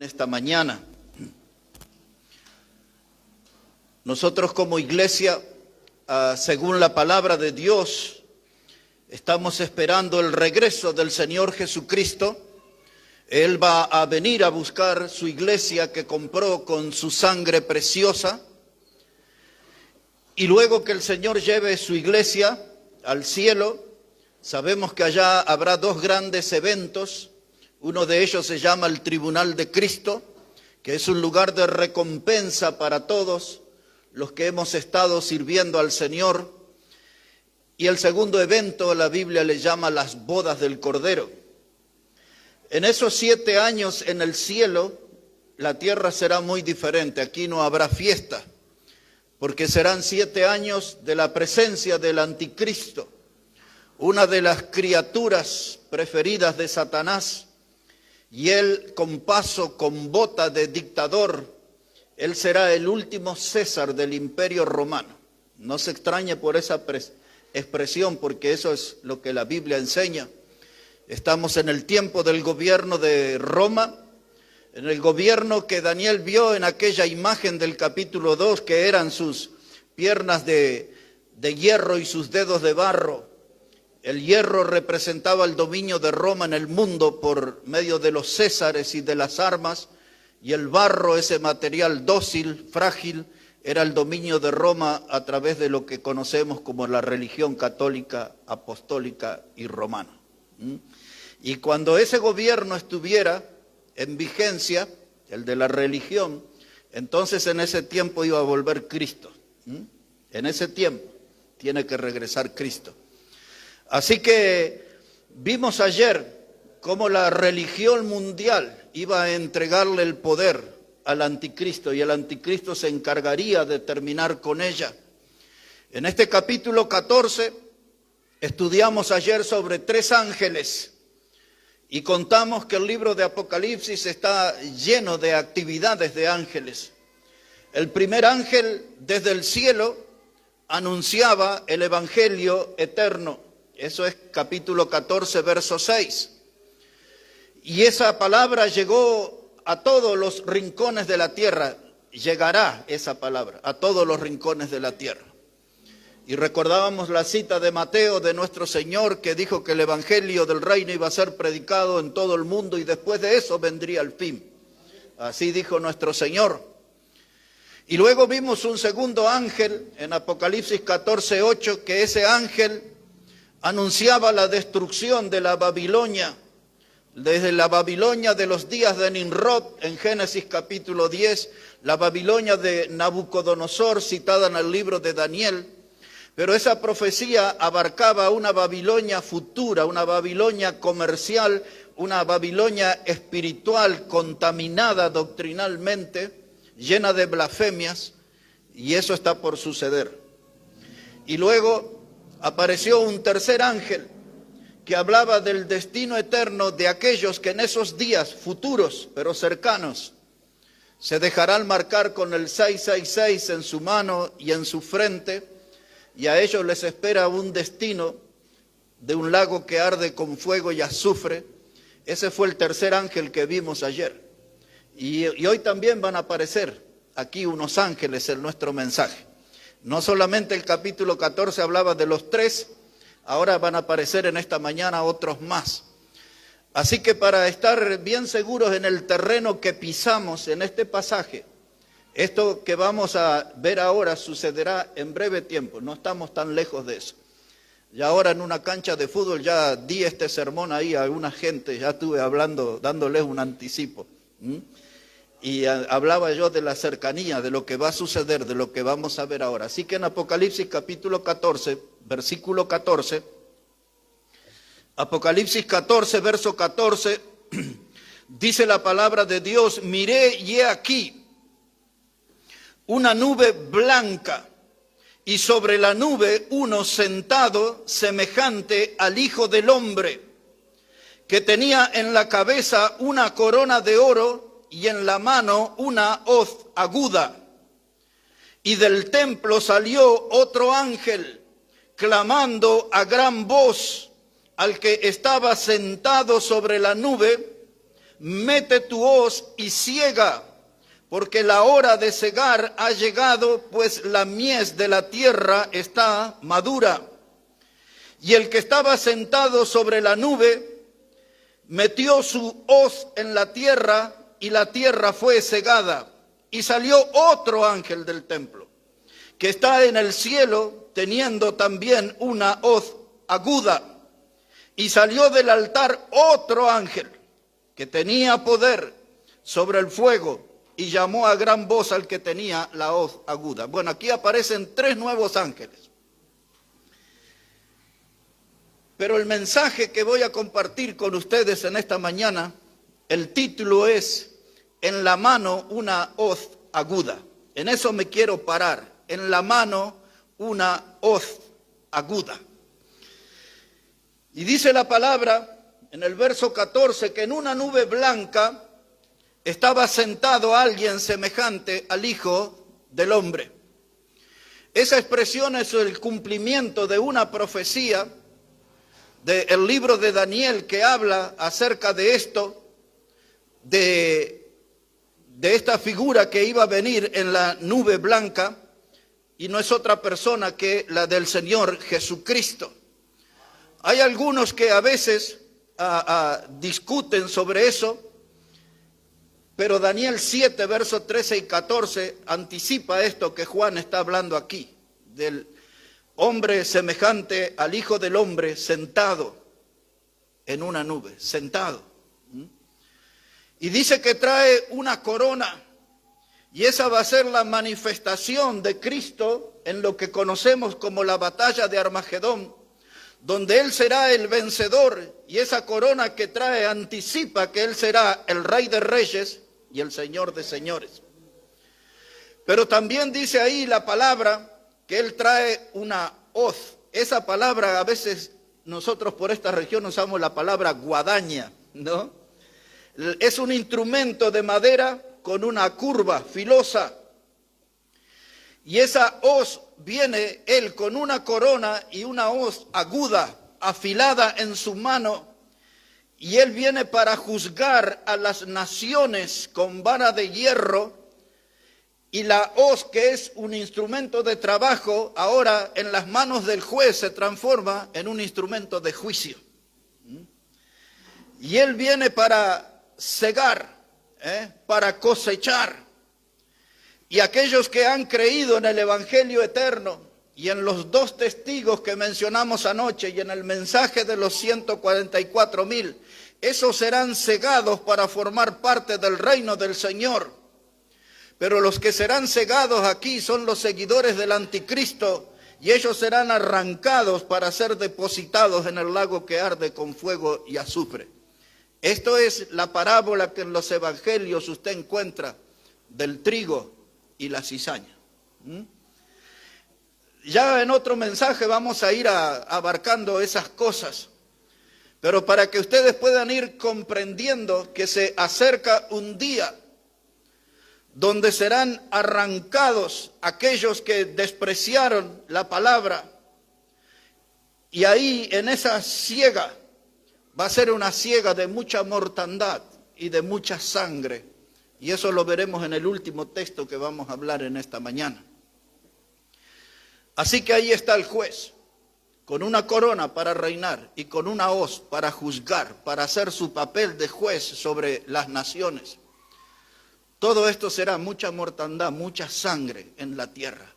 Esta mañana. Nosotros como iglesia, según la palabra de Dios, estamos esperando el regreso del Señor Jesucristo. Él va a venir a buscar su iglesia que compró con su sangre preciosa. Y luego que el Señor lleve su iglesia al cielo, sabemos que allá habrá dos grandes eventos. Uno de ellos se llama el Tribunal de Cristo, que es un lugar de recompensa para todos los que hemos estado sirviendo al Señor. Y el segundo evento, la Biblia le llama las bodas del Cordero. En esos 7 años en el cielo, la tierra será muy diferente. Aquí no habrá fiesta, porque serán 7 años de la presencia del anticristo, una de las criaturas preferidas de Satanás. Y él, con paso, con bota de dictador, él será el último César del Imperio Romano. No se extrañe por esa expresión, porque eso es lo que la Biblia enseña. Estamos en el tiempo del gobierno de Roma, en el gobierno que Daniel vio en aquella imagen del capítulo 2, que eran sus piernas de hierro y sus dedos de barro. El hierro representaba el dominio de Roma en el mundo por medio de los césares y de las armas, y el barro, ese material dócil, frágil, era el dominio de Roma a través de lo que conocemos como la religión católica, apostólica y romana. Y cuando ese gobierno estuviera en vigencia, el de la religión, entonces en ese tiempo iba a volver Cristo. En ese tiempo tiene que regresar Cristo. Así que vimos ayer cómo la religión mundial iba a entregarle el poder al anticristo y el anticristo se encargaría de terminar con ella. En este capítulo 14 estudiamos ayer sobre 3 ángeles y contamos que el libro de Apocalipsis está lleno de actividades de ángeles. El primer ángel desde el cielo anunciaba el evangelio eterno. Eso es capítulo 14, verso 6. Y esa palabra llegó a todos los rincones de la tierra. Llegará esa palabra a todos los rincones de la tierra. Y recordábamos la cita de Mateo de nuestro Señor que dijo que el evangelio del reino iba a ser predicado en todo el mundo y después de eso vendría el fin. Así dijo nuestro Señor. Y luego vimos un segundo ángel en Apocalipsis 14, 8, que ese ángel anunciaba la destrucción de la Babilonia, desde la Babilonia de los días de Nimrod, en Génesis capítulo 10, la Babilonia de Nabucodonosor, citada en el libro de Daniel, pero esa profecía abarcaba una Babilonia futura, una Babilonia comercial, una Babilonia espiritual, contaminada doctrinalmente, llena de blasfemias, y eso está por suceder. Y luego apareció un tercer ángel que hablaba del destino eterno de aquellos que en esos días futuros, pero cercanos, se dejarán marcar con el 666 en su mano y en su frente, y a ellos les espera un destino de un lago que arde con fuego y azufre. Ese fue el tercer ángel que vimos ayer. Y hoy también van a aparecer aquí unos ángeles en nuestro mensaje. No solamente el capítulo 14 hablaba de los 3, ahora van a aparecer en esta mañana otros más. Así que para estar bien seguros en el terreno que pisamos en este pasaje, esto que vamos a ver ahora sucederá en breve tiempo, no estamos tan lejos de eso. Y ahora en una cancha de fútbol ya di este sermón ahí a alguna gente, ya estuve hablando, dándoles un anticipo. Y hablaba yo de la cercanía, de lo que va a suceder, de lo que vamos a ver ahora. Así que en Apocalipsis capítulo 14, versículo 14, Apocalipsis 14, verso 14, dice la palabra de Dios: miré y he aquí una nube blanca, y sobre la nube uno sentado semejante al Hijo del Hombre, que tenía en la cabeza una corona de oro y en la mano una hoz aguda. Y del templo salió otro ángel, clamando a gran voz al que estaba sentado sobre la nube, mete tu hoz y siega, porque la hora de segar ha llegado, pues la mies de la tierra está madura. Y el que estaba sentado sobre la nube metió su hoz en la tierra, y la tierra fue segada. Y salió otro ángel del templo, que está en el cielo, teniendo también una hoz aguda. Y salió del altar otro ángel, que tenía poder sobre el fuego, y llamó a gran voz al que tenía la hoz aguda. Bueno, aquí aparecen 3 nuevos ángeles. Pero el mensaje que voy a compartir con ustedes en esta mañana, el título es: en la mano una hoz aguda. En eso me quiero parar. En la mano una hoz aguda. Y dice la palabra en el verso 14 que en una nube blanca estaba sentado alguien semejante al Hijo del Hombre. Esa expresión es el cumplimiento de una profecía del libro de Daniel, que habla acerca de esto, de esta figura que iba a venir en la nube blanca, y no es otra persona que la del Señor Jesucristo. Hay algunos que a veces discuten sobre eso, pero Daniel 7, versos 13 y 14 anticipa esto que Juan está hablando aquí, del hombre semejante al Hijo del Hombre sentado en una nube, sentado. Y dice que trae una corona, y esa va a ser la manifestación de Cristo en lo que conocemos como la batalla de Armagedón, donde Él será el vencedor, y esa corona que trae anticipa que Él será el Rey de Reyes y el Señor de Señores. Pero también dice ahí la palabra que Él trae una hoz. Esa palabra, a veces nosotros por esta región usamos la palabra guadaña, ¿no? Es un instrumento de madera con una curva filosa. Y esa hoz viene Él con una corona y una hoz aguda, afilada en su mano. Y Él viene para juzgar a las naciones con vara de hierro. Y la hoz, que es un instrumento de trabajo, ahora en las manos del juez se transforma en un instrumento de juicio. Y Él viene para segar, para cosechar. Y aquellos que han creído en el Evangelio eterno y en los 2 testigos que mencionamos anoche y en el mensaje de los 144,000, esos serán cegados para formar parte del reino del Señor. Pero los que serán cegados aquí son los seguidores del anticristo, y ellos serán arrancados para ser depositados en el lago que arde con fuego y azufre. Esto es la parábola que en los evangelios usted encuentra del trigo y la cizaña. Ya en otro mensaje vamos a ir abarcando esas cosas, pero para que ustedes puedan ir comprendiendo que se acerca un día donde serán arrancados aquellos que despreciaron la palabra, y ahí en esa siega va a ser una siega de mucha mortandad y de mucha sangre, y eso lo veremos en el último texto que vamos a hablar en esta mañana. Así que ahí está el juez, con una corona para reinar y con una hoz para juzgar, para hacer su papel de juez sobre las naciones. Todo esto será mucha mortandad, mucha sangre en la tierra.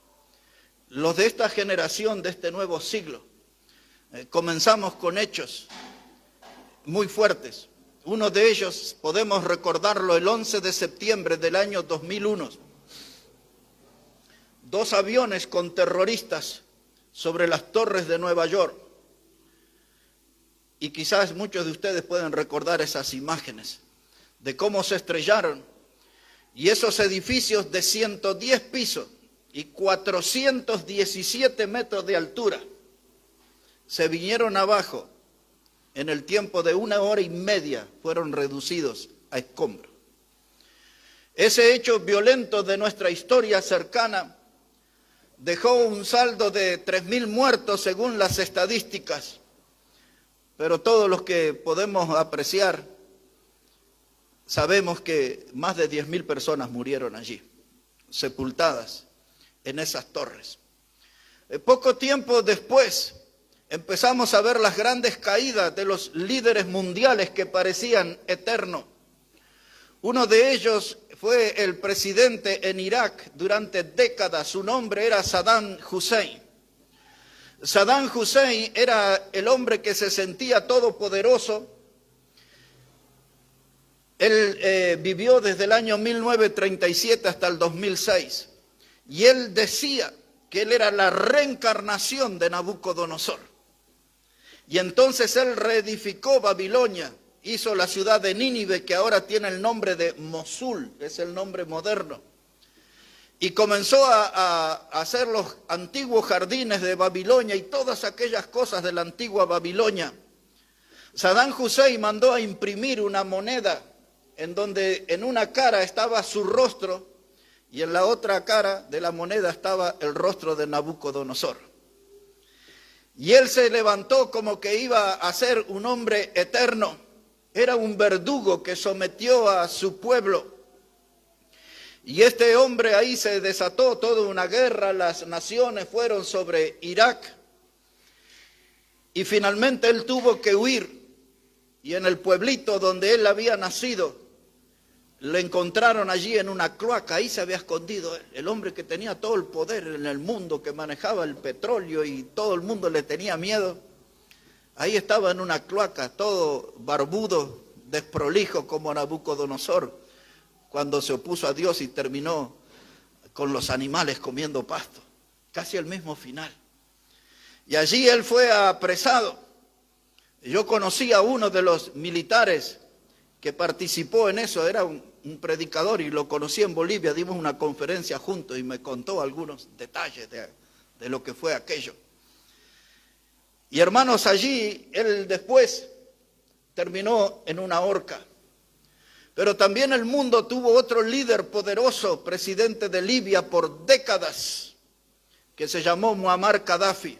Los de esta generación, de este nuevo siglo, comenzamos con hechos muy fuertes. Uno de ellos podemos recordarlo el 11 de septiembre del año 2001. 2 aviones con terroristas sobre las torres de Nueva York. Y quizás muchos de ustedes pueden recordar esas imágenes de cómo se estrellaron. Y esos edificios de 110 pisos y 417 metros de altura se vinieron abajo. En el tiempo de 1 hora y media fueron reducidos a escombros. Ese hecho violento de nuestra historia cercana dejó un saldo de 3,000 muertos según las estadísticas, pero todos los que podemos apreciar sabemos que más de 10.000 personas murieron allí, sepultadas en esas torres. Poco tiempo después empezamos a ver las grandes caídas de los líderes mundiales que parecían eternos. Uno de ellos fue el presidente en Irak durante décadas, su nombre era Saddam Hussein. Saddam Hussein era el hombre que se sentía todopoderoso. Él vivió desde el año 1937 hasta el 2006 y él decía que él era la reencarnación de Nabucodonosor. Y entonces él reedificó Babilonia, hizo la ciudad de Nínive, que ahora tiene el nombre de Mosul, es el nombre moderno. Y comenzó a hacer los antiguos jardines de Babilonia y todas aquellas cosas de la antigua Babilonia. Saddam Hussein mandó a imprimir una moneda en donde en una cara estaba su rostro y en la otra cara de la moneda estaba el rostro de Nabucodonosor. Y él se levantó como que iba a ser un hombre eterno. Era un verdugo que sometió a su pueblo. Y este hombre ahí se desató toda una guerra, las naciones fueron sobre Irak. Y finalmente él tuvo que huir. Y en el pueblito donde él había nacido, lo encontraron allí en una cloaca, ahí se había escondido el hombre que tenía todo el poder en el mundo, que manejaba el petróleo y todo el mundo le tenía miedo. Ahí estaba en una cloaca, todo barbudo, desprolijo como Nabucodonosor, cuando se opuso a Dios y terminó con los animales comiendo pasto. Casi el mismo final. Y allí él fue apresado. Yo conocí a uno de los militares que participó en eso, era un predicador y lo conocí en Bolivia, dimos una conferencia juntos y me contó algunos detalles de lo que fue aquello. Y hermanos, allí él después terminó en una horca. Pero también el mundo tuvo otro líder poderoso, presidente de Libia por décadas, que se llamó Muammar Gaddafi.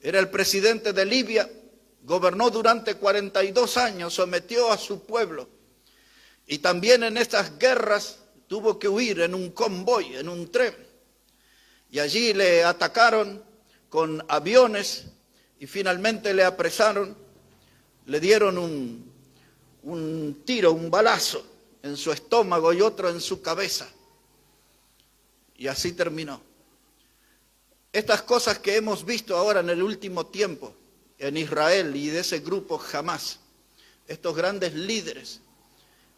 Era el presidente de Libia, gobernó durante 42 años, sometió a su pueblo. Y también en estas guerras tuvo que huir en un convoy, en un tren. Y allí le atacaron con aviones y finalmente le apresaron, le dieron un tiro, un balazo en su estómago y otro en su cabeza. Y así terminó. Estas cosas que hemos visto ahora en el último tiempo en Israel y de ese grupo Hamás, estos grandes líderes,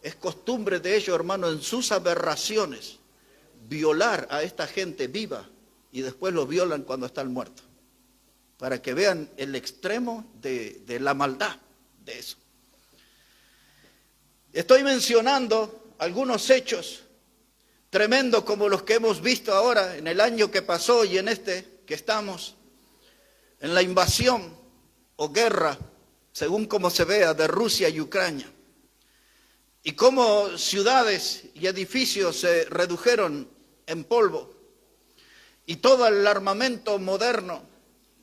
es costumbre de ellos, hermano, en sus aberraciones, violar a esta gente viva y después lo violan cuando están muertos, para que vean el extremo de la maldad de eso. Estoy mencionando algunos hechos tremendos como los que hemos visto ahora en el año que pasó y en este que estamos, en la invasión o guerra, según como se vea, de Rusia y Ucrania. Y cómo ciudades y edificios se redujeron en polvo. Y todo el armamento moderno.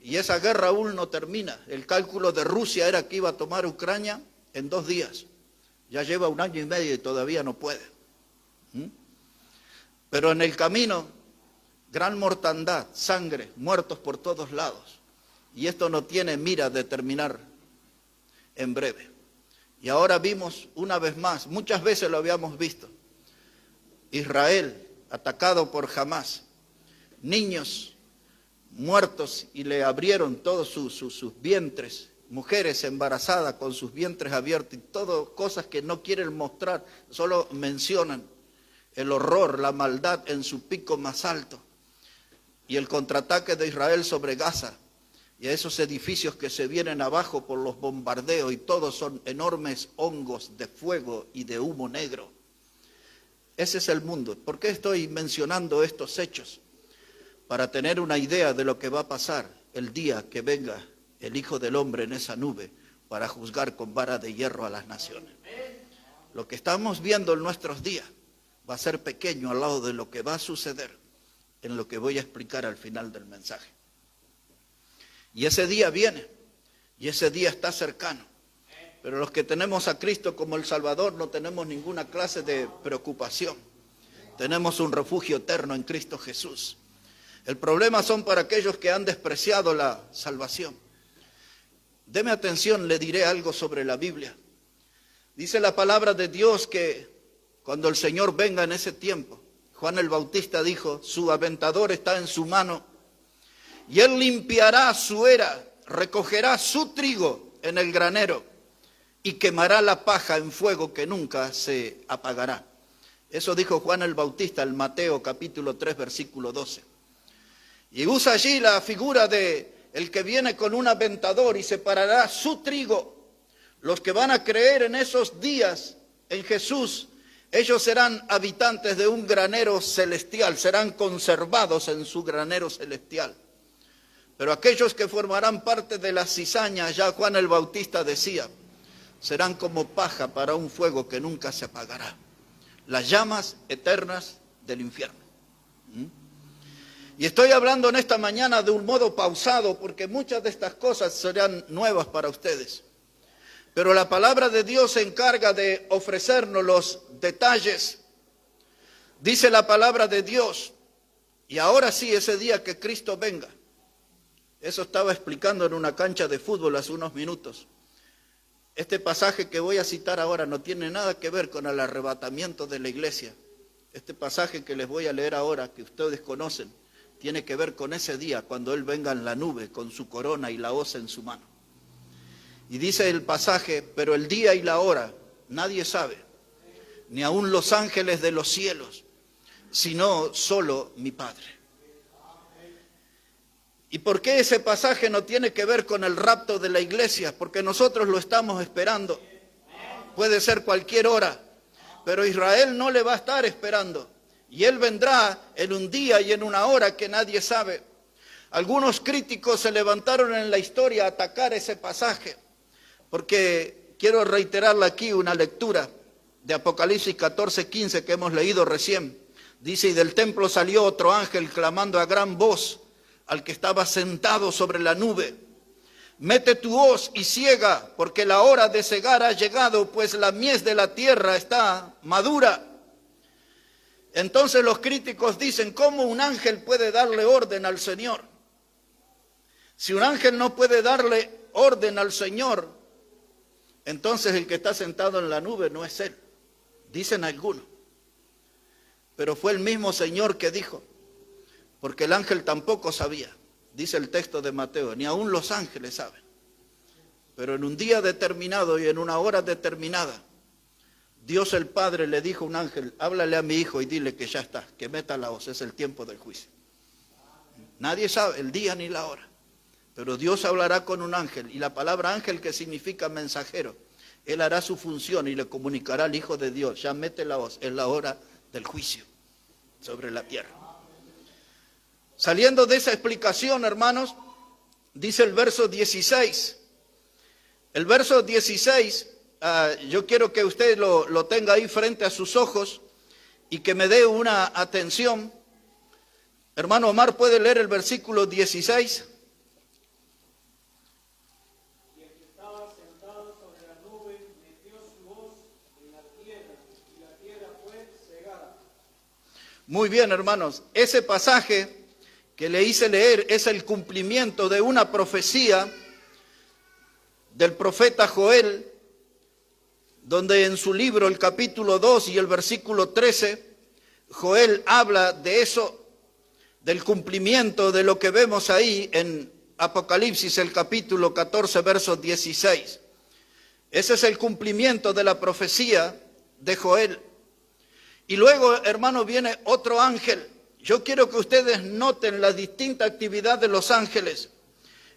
Y esa guerra aún no termina. El cálculo de Rusia era que iba a tomar Ucrania en 2 días. Ya lleva 1 año y medio y todavía no puede. Pero en el camino, gran mortandad, sangre, muertos por todos lados. Y esto no tiene mira de terminar en breve. Y ahora vimos una vez más, muchas veces lo habíamos visto, Israel atacado por Hamás, niños muertos y le abrieron todos sus vientres, mujeres embarazadas con sus vientres abiertos y todo cosas que no quieren mostrar, solo mencionan el horror, la maldad en su pico más alto. Y el contraataque de Israel sobre Gaza y a esos edificios que se vienen abajo por los bombardeos y todos son enormes hongos de fuego y de humo negro. Ese es el mundo. ¿Por qué estoy mencionando estos hechos? Para tener una idea de lo que va a pasar el día que venga el Hijo del Hombre en esa nube para juzgar con vara de hierro a las naciones. Lo que estamos viendo en nuestros días va a ser pequeño al lado de lo que va a suceder en lo que voy a explicar al final del mensaje. Y ese día viene, y ese día está cercano. Pero los que tenemos a Cristo como el Salvador no tenemos ninguna clase de preocupación. Tenemos un refugio eterno en Cristo Jesús. El problema son para aquellos que han despreciado la salvación. Deme atención, le diré algo sobre la Biblia. Dice la palabra de Dios que cuando el Señor venga en ese tiempo, Juan el Bautista dijo, su aventador está en su mano y él limpiará su era, recogerá su trigo en el granero y quemará la paja en fuego que nunca se apagará. Eso dijo Juan el Bautista en Mateo capítulo 3 versículo 12. Y usa allí la figura de el que viene con un aventador y separará su trigo. Los que van a creer en esos días en Jesús, ellos serán habitantes de un granero celestial, serán conservados en su granero celestial. Pero aquellos que formarán parte de la cizaña, ya Juan el Bautista decía, serán como paja para un fuego que nunca se apagará. Las llamas eternas del infierno. Y estoy hablando en esta mañana de un modo pausado porque muchas de estas cosas serán nuevas para ustedes. Pero la palabra de Dios se encarga de ofrecernos los detalles. Dice la palabra de Dios, y ahora sí, ese día que Cristo venga. Eso estaba explicando en una cancha de fútbol hace unos minutos. Este pasaje que voy a citar ahora no tiene nada que ver con el arrebatamiento de la iglesia. Este pasaje que les voy a leer ahora, que ustedes conocen, tiene que ver con ese día cuando Él venga en la nube con su corona y la hoz en su mano. Y dice el pasaje, pero el día y la hora nadie sabe, ni aun los ángeles de los cielos, sino solo mi Padre. ¿Y por qué ese pasaje no tiene que ver con el rapto de la iglesia? Porque nosotros lo estamos esperando. Puede ser cualquier hora, pero Israel no le va a estar esperando. Y Él vendrá en un día y en una hora que nadie sabe. Algunos críticos se levantaron en la historia a atacar ese pasaje, porque quiero reiterarle aquí una lectura de Apocalipsis 14:15 que hemos leído recién. Dice, y del templo salió otro ángel clamando a gran voz al que estaba sentado sobre la nube. Mete tu hoz y ciega, porque la hora de cegar ha llegado, pues la mies de la tierra está madura. Entonces los críticos dicen, ¿cómo un ángel puede darle orden al Señor? Si un ángel no puede darle orden al Señor, entonces el que está sentado en la nube no es Él, dicen algunos. Pero fue el mismo Señor que dijo, porque el ángel tampoco sabía, dice el texto de Mateo, ni aun los ángeles saben. Pero en un día determinado y en una hora determinada, Dios el Padre le dijo a un ángel, háblale a mi hijo y dile que ya está, que meta la hoz, es el tiempo del juicio. Nadie sabe el día ni la hora, pero Dios hablará con un ángel, y la palabra ángel que significa mensajero, él hará su función y le comunicará al Hijo de Dios, ya mete la hoz, es la hora del juicio sobre la tierra. Saliendo de esa explicación, hermanos, dice el verso 16, el verso 16, yo quiero que usted lo tenga ahí frente a sus ojos y que me dé una atención. Hermano Omar, ¿puede leer el versículo 16? Y el que estaba sentado sobre la nube metió su hoz en la tierra, y la tierra fue cegada. Muy bien, hermanos, ese pasaje que le hice leer es el cumplimiento de una profecía del profeta Joel, donde en su libro, el capítulo 2 y el versículo 13, Joel habla de eso, del cumplimiento de lo que vemos ahí en Apocalipsis, el capítulo 14, verso 16. Ese es el cumplimiento de la profecía de Joel. Y luego, hermano, viene otro ángel. Yo quiero que ustedes noten la distinta actividad de los ángeles.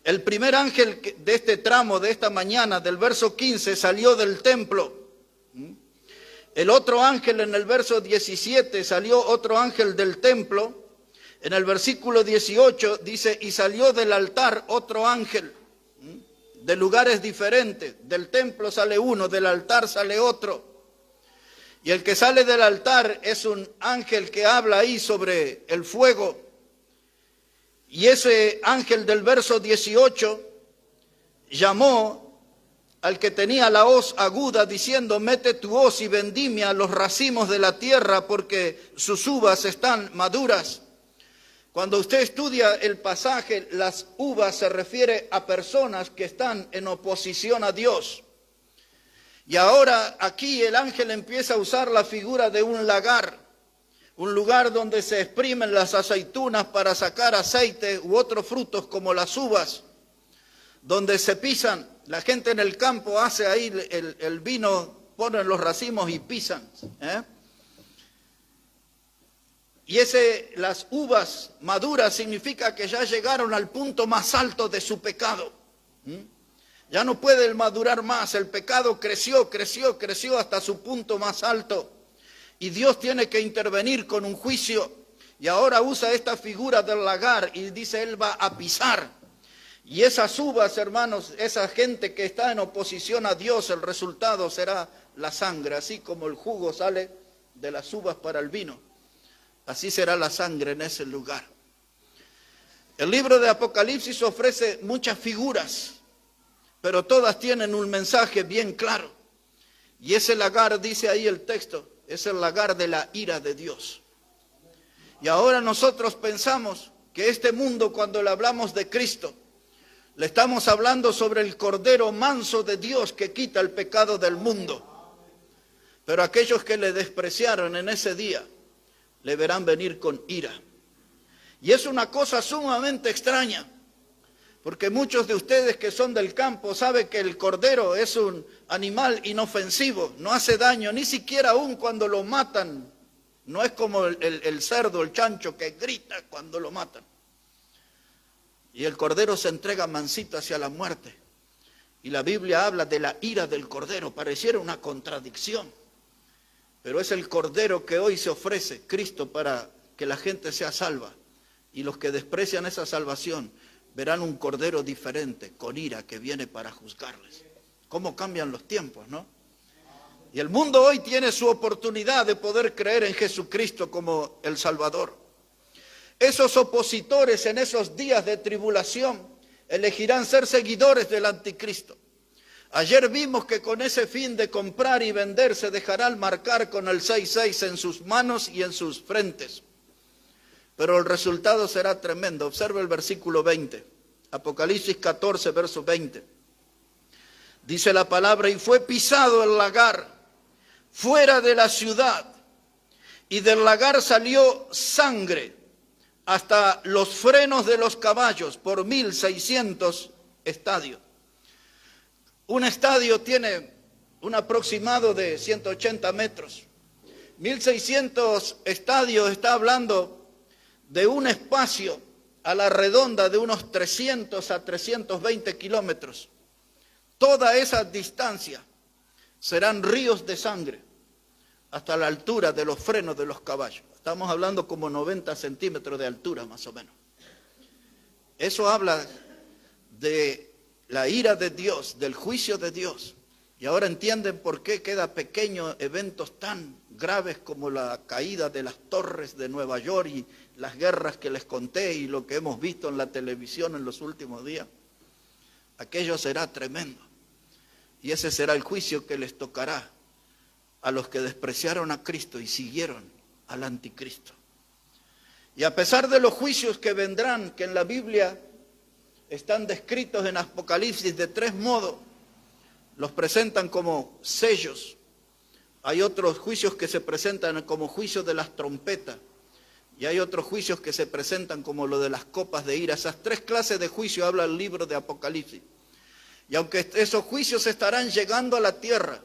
El primer ángel de este tramo, de esta mañana, del verso 15, salió del templo. El otro ángel en el verso 17, salió otro ángel del templo. En el versículo 18 dice, y salió del altar otro ángel, de lugares diferentes. Del templo sale uno, del altar sale otro. Y el que sale del altar es un ángel que habla ahí sobre el fuego. Y ese ángel del verso 18 llamó al que tenía la hoz aguda, diciendo: mete tu hoz y vendimia los racimos de la tierra, porque sus uvas están maduras. Cuando usted estudia el pasaje, las uvas se refiere a personas que están en oposición a Dios. Y ahora aquí el ángel empieza a usar la figura de un lagar, un lugar donde se exprimen las aceitunas para sacar aceite u otros frutos como las uvas, donde se pisan. La gente en el campo hace ahí el vino, ponen los racimos y pisan. Y las uvas maduras significa que ya llegaron al punto más alto de su pecado. Ya no puede madurar más, el pecado creció hasta su punto más alto. Y Dios tiene que intervenir con un juicio. Y ahora usa esta figura del lagar y dice: Él va a pisar. Y esas uvas, hermanos, esa gente que está en oposición a Dios, el resultado será la sangre. Así como el jugo sale de las uvas para el vino, así será la sangre en ese lugar. El libro de Apocalipsis ofrece muchas figuras, pero todas tienen un mensaje bien claro. Y ese lagar, dice ahí el texto, es el lagar de la ira de Dios. Y ahora nosotros pensamos que este mundo, cuando le hablamos de Cristo, le estamos hablando sobre el Cordero manso de Dios que quita el pecado del mundo. Pero aquellos que le despreciaron en ese día, le verán venir con ira. Y es una cosa sumamente extraña, porque muchos de ustedes que son del campo saben que el cordero es un animal inofensivo, no hace daño, ni siquiera aún cuando lo matan. No es como el cerdo, el chancho, que grita cuando lo matan. Y el cordero se entrega mansito hacia la muerte. Y la Biblia habla de la ira del cordero, pareciera una contradicción. Pero es el cordero que hoy se ofrece, Cristo, para que la gente sea salva. Y los que desprecian esa salvación verán un cordero diferente, con ira, que viene para juzgarles. ¿Cómo cambian los tiempos, no? Y el mundo hoy tiene su oportunidad de poder creer en Jesucristo como el Salvador. Esos opositores en esos días de tribulación elegirán ser seguidores del anticristo. Ayer vimos que con ese fin de comprar y vender se dejarán marcar con el 666 en sus manos y en sus frentes. Pero el resultado será tremendo. Observe el versículo 20, Apocalipsis 14, verso 20. Dice la palabra: y fue pisado el lagar fuera de la ciudad, y del lagar salió sangre hasta los frenos de los caballos por 1600 estadios. Un estadio tiene un aproximado de 180 metros. 1600 estadios está hablando de un espacio a la redonda de unos 300 a 320 kilómetros. Toda esa distancia serán ríos de sangre hasta la altura de los frenos de los caballos. Estamos hablando como 90 centímetros de altura más o menos. Eso habla de la ira de Dios, del juicio de Dios. Y ahora entienden por qué queda pequeño eventos tan graves como la caída de las torres de Nueva York y las guerras que les conté y lo que hemos visto en la televisión en los últimos días. Aquello será tremendo. Y ese será el juicio que les tocará a los que despreciaron a Cristo y siguieron al anticristo. Y a pesar de los juicios que vendrán, que en la Biblia están descritos en Apocalipsis de 3 modos, los presentan como sellos. Hay otros juicios que se presentan como juicios de las trompetas, y hay otros juicios que se presentan como lo de las copas de ira. Esas 3 clases de juicio habla el libro de Apocalipsis. Y aunque esos juicios estarán llegando a la tierra,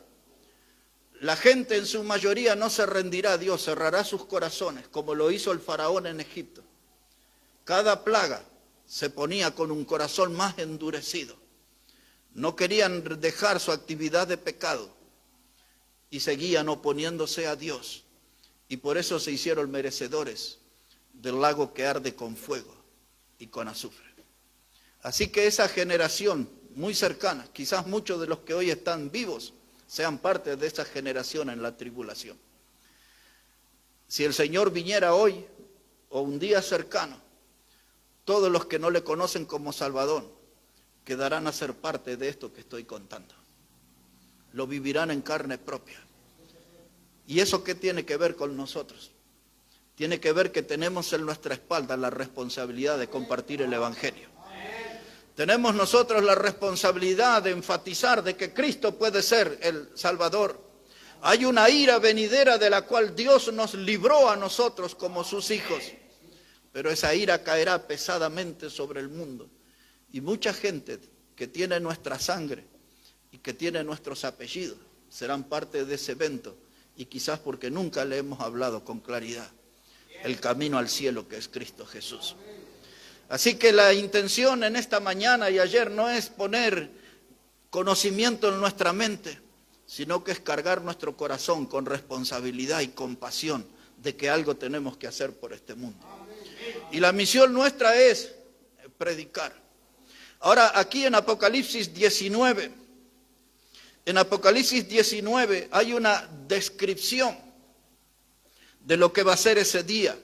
la gente en su mayoría no se rendirá a Dios, cerrará sus corazones, como lo hizo el faraón en Egipto. Cada plaga se ponía con un corazón más endurecido. No querían dejar su actividad de pecado y seguían oponiéndose a Dios. Y por eso se hicieron merecedores del lago que arde con fuego y con azufre. Así que esa generación muy cercana, quizás muchos de los que hoy están vivos, sean parte de esa generación en la tribulación. Si el Señor viniera hoy o un día cercano, todos los que no le conocen como Salvador quedarán a ser parte de esto que estoy contando. lo vivirán en carne propia. ¿Y eso qué tiene que ver con nosotros? Tiene que ver que tenemos en nuestra espalda la responsabilidad de compartir el Evangelio. Tenemos nosotros la responsabilidad de enfatizar de que Cristo puede ser el Salvador. Hay una ira venidera de la cual Dios nos libró a nosotros como sus hijos, pero esa ira caerá pesadamente sobre el mundo. Y mucha gente que tiene nuestra sangre y que tiene nuestros apellidos serán parte de ese evento, y quizás porque nunca le hemos hablado con claridad el camino al cielo que es Cristo Jesús. Así que la intención en esta mañana y ayer no es poner conocimiento en nuestra mente, sino que es cargar nuestro corazón con responsabilidad y compasión de que algo tenemos que hacer por este mundo. Y la misión nuestra es predicar. Ahora, aquí en Apocalipsis 19, hay una descripción de lo que va a ser ese día.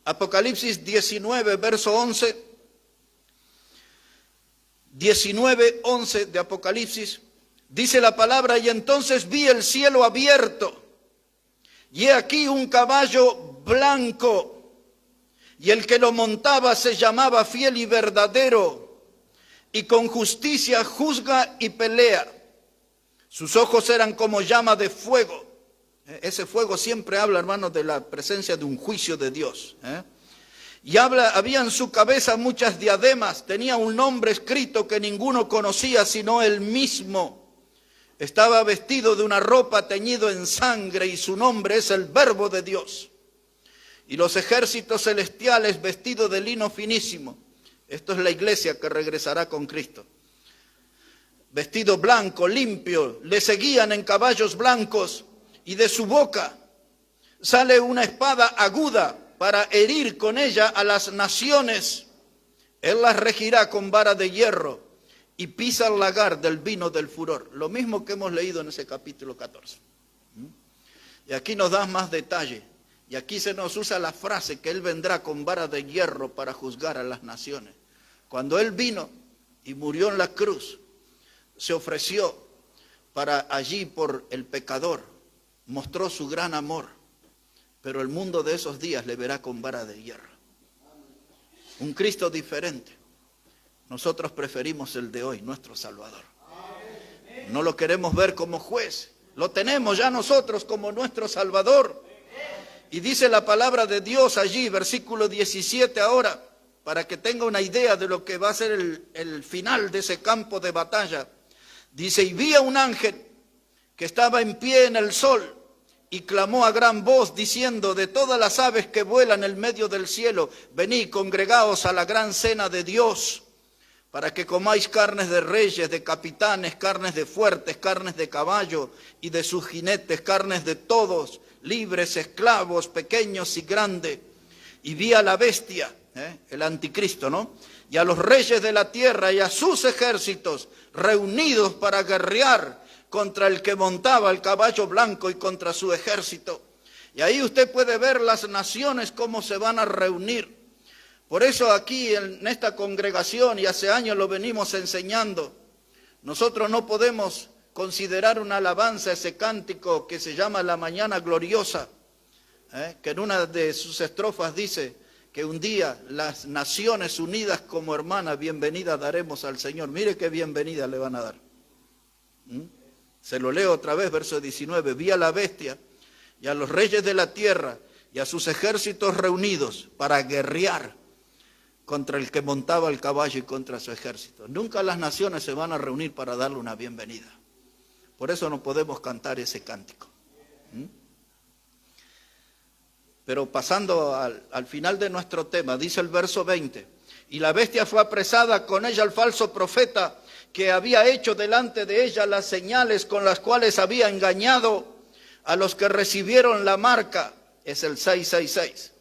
Apocalipsis 19, verso 11, 19:11 de Apocalipsis, dice la palabra: y entonces vi el cielo abierto, y he aquí un caballo blanco, y el que lo montaba se llamaba Fiel y Verdadero, y con justicia juzga y pelea. Sus ojos eran como llama de fuego. Ese fuego siempre habla, hermanos, de la presencia de un juicio de Dios. Y había en su cabeza muchas diademas, tenía un nombre escrito que ninguno conocía sino él mismo. Estaba vestido de una ropa teñido en sangre, y su nombre es el Verbo de Dios. Y los ejércitos celestiales vestidos de lino finísimo. Esto es la iglesia que regresará con Cristo. Vestido blanco, limpio, le seguían en caballos blancos, y de su boca sale una espada aguda para herir con ella a las naciones. Él las regirá con vara de hierro y pisa el lagar del vino del furor. Lo mismo que hemos leído en ese capítulo 14. Y aquí nos da más detalle. Y aquí se nos usa la frase que Él vendrá con vara de hierro para juzgar a las naciones. Cuando Él vino y murió en la cruz, se ofreció para allí por el pecador. Mostró su gran amor, pero el mundo de esos días le verá con vara de hierro. Un Cristo diferente. Nosotros preferimos el de hoy, nuestro Salvador. No lo queremos ver como juez, lo tenemos ya nosotros como nuestro Salvador. Y dice la palabra de Dios allí, versículo 17 ahora, para que tenga una idea de lo que va a ser el final de ese campo de batalla. Dice: y vi a un ángel que estaba en pie en el sol, y clamó a gran voz diciendo: de todas las aves que vuelan en medio del cielo, venid, congregaos a la gran cena de Dios, para que comáis carnes de reyes, de capitanes, carnes de fuertes, carnes de caballo y de sus jinetes, carnes de todos, libres, esclavos, pequeños y grandes. Y vi a la bestia, el anticristo, ¿no? Y a los reyes de la tierra y a sus ejércitos reunidos para guerrear contra el que montaba el caballo blanco y contra su ejército. Y ahí usted puede ver las naciones cómo se van a reunir. Por eso aquí en esta congregación, y hace años lo venimos enseñando, nosotros no podemos considerar una alabanza ese cántico que se llama La Mañana Gloriosa, que en una de sus estrofas dice que un día las naciones unidas como hermanas bienvenida daremos al Señor. Mire qué bienvenida le van a dar. Se lo leo otra vez, verso 19. Vi a la bestia y a los reyes de la tierra y a sus ejércitos reunidos para guerrear contra el que montaba el caballo y contra su ejército. Nunca las naciones se van a reunir para darle una bienvenida. Por eso no podemos cantar ese cántico. Pero pasando al final de nuestro tema, dice el verso 20. Y la bestia fue apresada, con ella el falso profeta, que había hecho delante de ella las señales con las cuales había engañado a los que recibieron la marca, es el 666,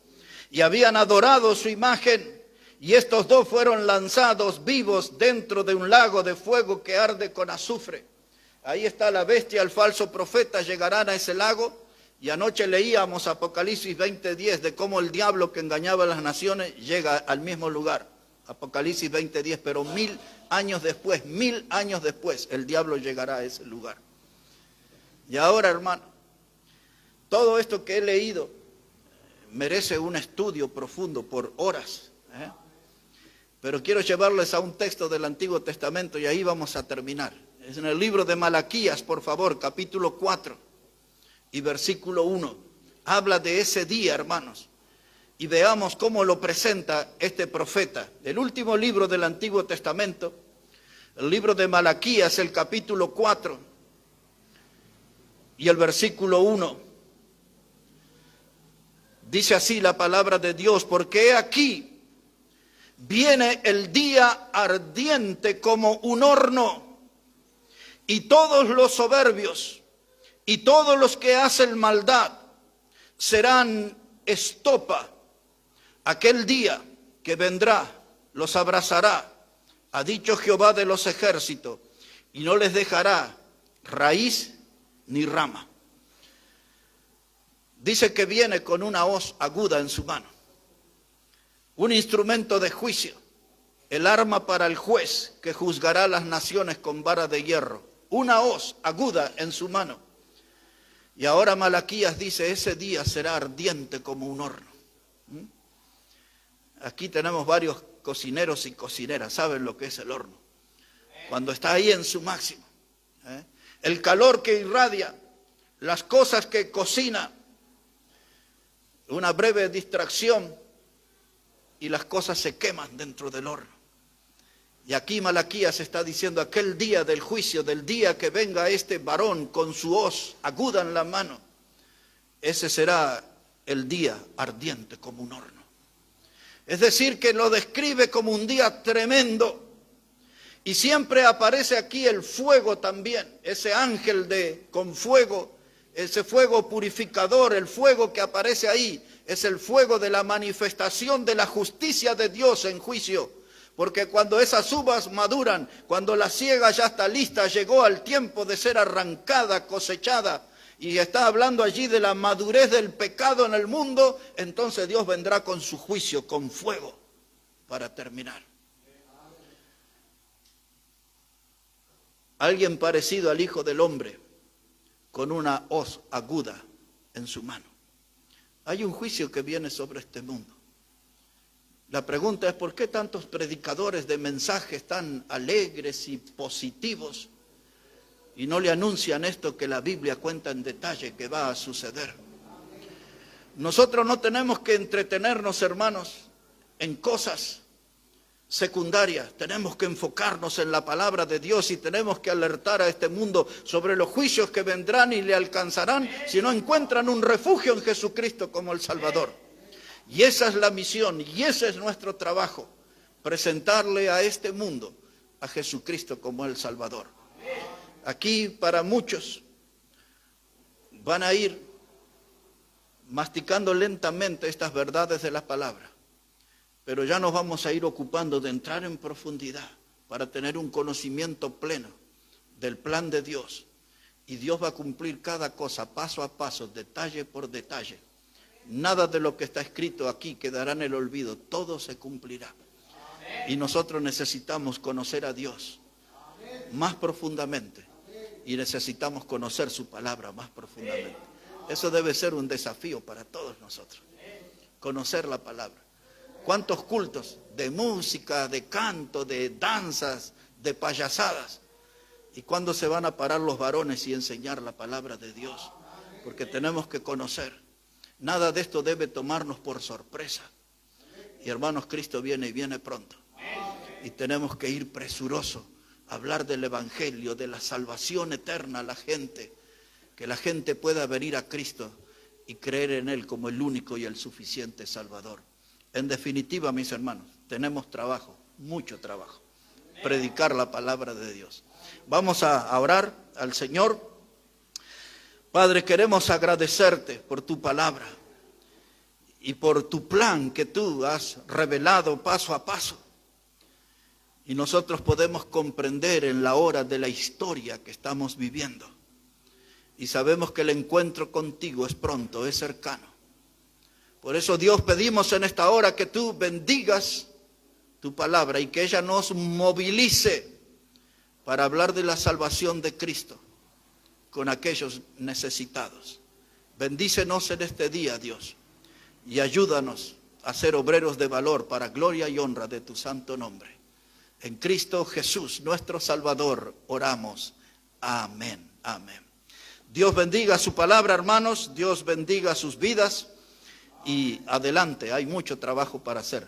y habían adorado su imagen, y estos dos fueron lanzados vivos dentro de un lago de fuego que arde con azufre. Ahí está la bestia, el falso profeta, llegarán a ese lago, y anoche leíamos Apocalipsis 20:10 de cómo el diablo que engañaba a las naciones llega al mismo lugar. Apocalipsis 20:10, pero 1000 años después, el diablo llegará a ese lugar. Y ahora, hermano, todo esto que he leído merece un estudio profundo por horas, ¿eh? Pero quiero llevarles a un texto del Antiguo Testamento y ahí vamos a terminar. Es en el libro de Malaquías, por favor, capítulo 4 y versículo 1. Habla de ese día, hermanos, y veamos cómo lo presenta este profeta. El último libro del Antiguo Testamento, el libro de Malaquías, el capítulo 4 y el versículo 1. Dice así la palabra de Dios: porque he aquí, viene el día ardiente como un horno, y todos los soberbios y todos los que hacen maldad serán estopa. Aquel día que vendrá los abrazará, ha dicho Jehová de los ejércitos, y no les dejará raíz ni rama. Dice que viene con una hoz aguda en su mano, un instrumento de juicio, el arma para el juez que juzgará las naciones con vara de hierro, una hoz aguda en su mano. Y ahora Malaquías dice: ese día será ardiente como un horno. Aquí tenemos varios cocineros y cocineras, saben lo que es el horno, cuando está ahí en su máximo, ¿eh? El calor que irradia, las cosas que cocina, una breve distracción y las cosas se queman dentro del horno. Y aquí Malaquías está diciendo: aquel día del juicio, del día que venga este varón con su hoz aguda en la mano, ese será el día ardiente como un horno. Es decir, que lo describe como un día tremendo. Y siempre aparece aquí el fuego también, ese ángel con fuego, ese fuego purificador, el fuego que aparece ahí, es el fuego de la manifestación de la justicia de Dios en juicio. Porque cuando esas uvas maduran, cuando la siega ya está lista, llegó al tiempo de ser arrancada, cosechada, y está hablando allí de la madurez del pecado en el mundo, entonces Dios vendrá con su juicio, con fuego, para terminar. Alguien parecido al Hijo del Hombre, con una hoz aguda en su mano. Hay un juicio que viene sobre este mundo. La pregunta es: ¿por qué tantos predicadores de mensajes tan alegres y positivos y no le anuncian esto que la Biblia cuenta en detalle que va a suceder? Nosotros no tenemos que entretenernos, hermanos, en cosas secundarias. Tenemos que enfocarnos en la palabra de Dios y tenemos que alertar a este mundo sobre los juicios que vendrán y le alcanzarán si no encuentran un refugio en Jesucristo como el Salvador. Y esa es la misión y ese es nuestro trabajo: presentarle a este mundo a Jesucristo como el Salvador. Aquí para muchos van a ir masticando lentamente estas verdades de la palabra, pero ya nos vamos a ir ocupando de entrar en profundidad para tener un conocimiento pleno del plan de Dios. Y Dios va a cumplir cada cosa paso a paso, detalle por detalle. Nada de lo que está escrito aquí quedará en el olvido, todo se cumplirá. Y nosotros necesitamos conocer a Dios más profundamente y necesitamos conocer su palabra más profundamente. Eso debe ser un desafío para todos nosotros, conocer la palabra. ¿Cuántos cultos de música, de canto, de danzas, de payasadas? ¿Y cuándo se van a parar los varones y enseñar la palabra de Dios? Porque tenemos que conocer. Nada de esto debe tomarnos por sorpresa. Y hermanos, Cristo viene y viene pronto. Y tenemos que ir presurosos a hablar del Evangelio, de la salvación eterna a la gente. Que la gente pueda venir a Cristo y creer en Él como el único y el suficiente Salvador. En definitiva, mis hermanos, tenemos trabajo, mucho trabajo. Predicar la palabra de Dios. Vamos a orar al Señor. Padre, queremos agradecerte por tu palabra y por tu plan que tú has revelado paso a paso. Y nosotros podemos comprender en la hora de la historia que estamos viviendo. Y sabemos que el encuentro contigo es pronto, es cercano. Por eso, Dios, pedimos en esta hora que tú bendigas tu palabra y que ella nos movilice para hablar de la salvación de Cristo con aquellos necesitados. Bendícenos en este día, Dios, y ayúdanos a ser obreros de valor para gloria y honra de tu santo nombre. En Cristo Jesús, nuestro Salvador, oramos. Amén, amén. Dios bendiga su palabra, hermanos. Dios bendiga sus vidas. Y adelante, hay mucho trabajo para hacer.